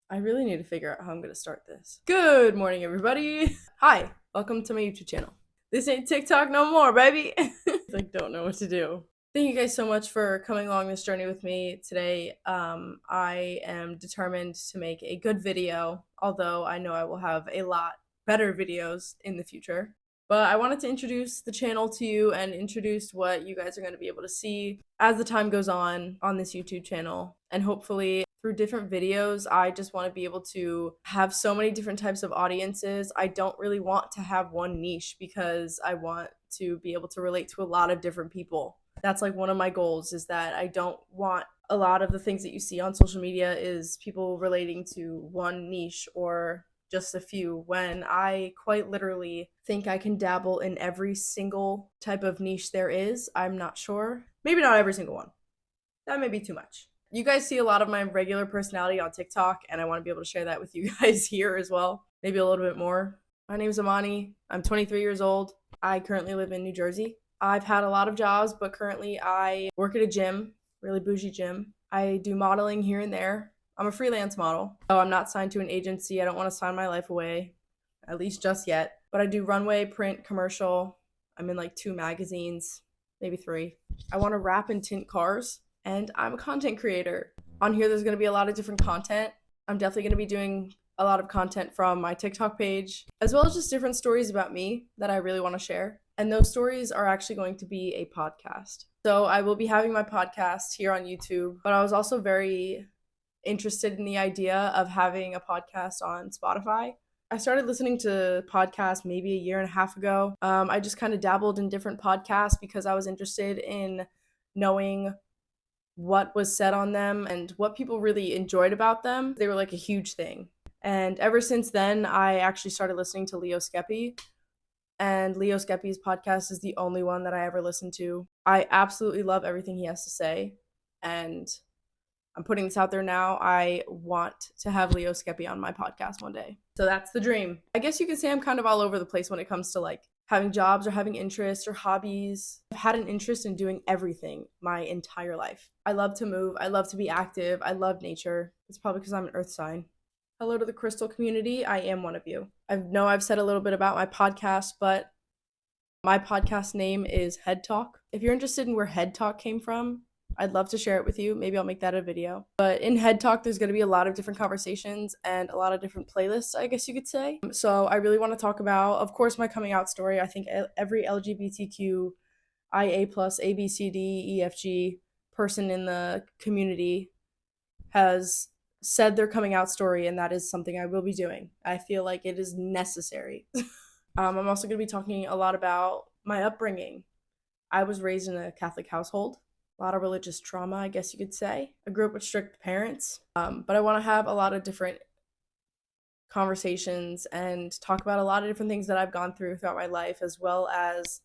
I really need to figure out how I'm going to start this. Good morning, everybody. Hi, welcome to my YouTube channel. This ain't TikTok no more, baby. I don't know what to do. Thank you guys so much for coming along this journey with me today. I am determined to make a good video, although I know I will have a lot better videos in the future. But I wanted to introduce the channel to you and introduce what you guys are going to be able to see as the time goes on this YouTube channel. And hopefully through different videos, I just want to be able to have so many different types of audiences. I don't really want to have one niche because I want to be able to relate to a lot of different people. That's like one of my goals, is that I don't want a lot of the things that you see on social media is people relating to one niche or just a few, when I quite literally think I can dabble in every single type of niche there is. I'm not sure. Maybe not every single one. That may be too much. You guys see a lot of my regular personality on TikTok, and I want to be able to share that with you guys here as well. Maybe a little bit more. My name is Amani. I'm 23 years old. I currently live in New Jersey. I've had a lot of jobs, but currently I work at a gym, really bougie gym. I do modeling here and there. I'm a freelance model, so I'm not signed to an agency. I don't want to sign my life away, at least just yet. But I do runway, print, commercial. I'm in like 2 magazines, maybe 3. I want to wrap and tint cars, and I'm a content creator. On here, there's going to be a lot of different content. I'm definitely going to be doing a lot of content from my TikTok page, as well as just different stories about me that I really want to share. And those stories are actually going to be a podcast. So I will be having my podcast here on YouTube, but I was also very interested in the idea of having a podcast on Spotify. I started listening to podcasts maybe a year and a half ago. I just kind of dabbled in different podcasts because I was interested in knowing what was said on them and what people really enjoyed about them. They were like a huge thing. And ever since then, I actually started listening to Leo Skeppy. And Leo Skeppy's podcast is the only one that I ever listened to. I absolutely love everything he has to say. And I'm putting this out there now. I want to have Leo Skeppy on my podcast one day. So that's the dream. I guess you could say I'm kind of all over the place when it comes to like having jobs or having interests or hobbies. I've had an interest in doing everything my entire life. I love to move. I love to be active. I love nature. It's probably because I'm an earth sign. Hello to the crystal community. I am one of you. I know I've said a little bit about my podcast, but my podcast name is Head Talk. If you're interested in where Head Talk came from, I'd love to share it with you. Maybe I'll make that a video. But in Head Talk, there's going to be a lot of different conversations and a lot of different playlists, I guess you could say. So I really want to talk about, of course, my coming out story. I think every LGBTQ, IA+, ABCD, EFG person in the community has said their coming out story, and that is something I will be doing. I feel like it is necessary. I'm also going to be talking a lot about my upbringing. I was raised in a Catholic household. A lot of religious trauma, I guess you could say. I grew up with strict parents, but I want to have a lot of different conversations and talk about a lot of different things that I've gone through throughout my life, as well as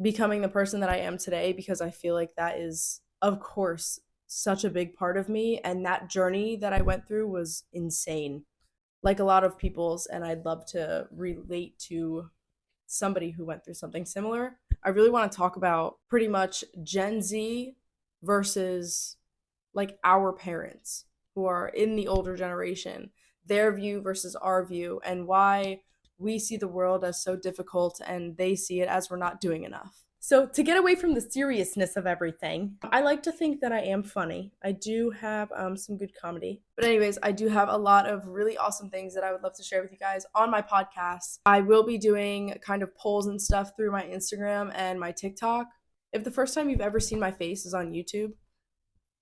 becoming the person that I am today, because I feel like that is, of course, such a big part of me, and that journey that I went through was insane, like a lot of people's, and I'd love to relate to somebody who went through something similar. I really want to talk about pretty much Gen Z versus like our parents who are in the older generation, their view versus our view, and why we see the world as so difficult and they see it as we're not doing enough. So to get away from the seriousness of everything, I like to think that I am funny. I do have some good comedy. But anyways, I do have a lot of really awesome things that I would love to share with you guys on my podcast. I will be doing kind of polls and stuff through my Instagram and my TikTok. If the first time you've ever seen my face is on YouTube,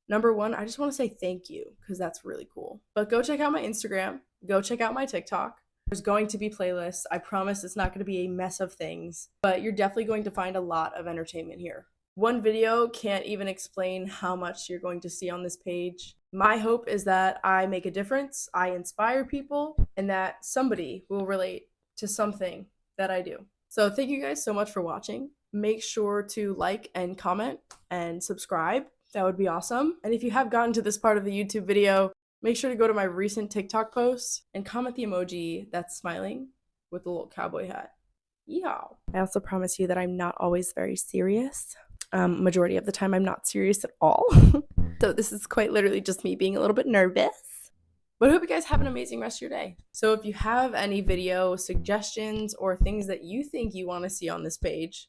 number one, I just want to say thank you, because that's really cool. But go check out my Instagram. Go check out my TikTok. There's going to be playlists. I promise it's not going to be a mess of things, but you're definitely going to find a lot of entertainment here. One video can't even explain how much you're going to see on this page. My hope is that I make a difference, I inspire people, and that somebody will relate to something that I do. So thank you guys so much for watching. Make sure to like and comment and subscribe. That would be awesome. And if you have gotten to this part of the YouTube video, make sure to go to my recent TikTok post and comment the emoji that's smiling with the little cowboy hat. Yeehaw. I also promise you that I'm not always very serious. Majority of the time, I'm not serious at all. So this is quite literally just me being a little bit nervous. But I hope you guys have an amazing rest of your day. So if you have any video suggestions or things that you think you want to see on this page,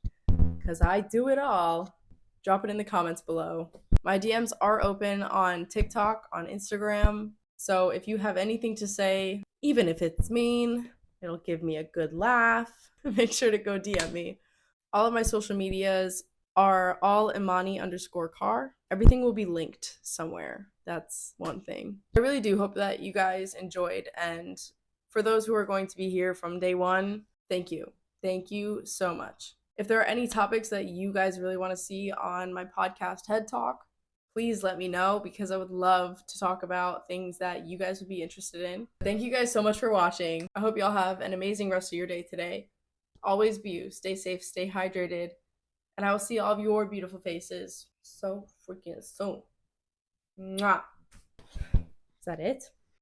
because I do it all, drop it in the comments below. My DMs are open on TikTok, on Instagram. So if you have anything to say, even if it's mean, it'll give me a good laugh, make sure to go DM me. All of my social medias are all Imani_car. Everything will be linked somewhere. That's one thing. I really do hope that you guys enjoyed. And for those who are going to be here from day one, thank you. Thank you so much. If there are any topics that you guys really want to see on my podcast, Head Talk, please let me know because I would love to talk about things that you guys would be interested in. Thank you guys so much for watching. I hope y'all have an amazing rest of your day today. Always be you. Stay safe, stay hydrated, and I will see all of your beautiful faces so freaking soon. Mwah. Is that it?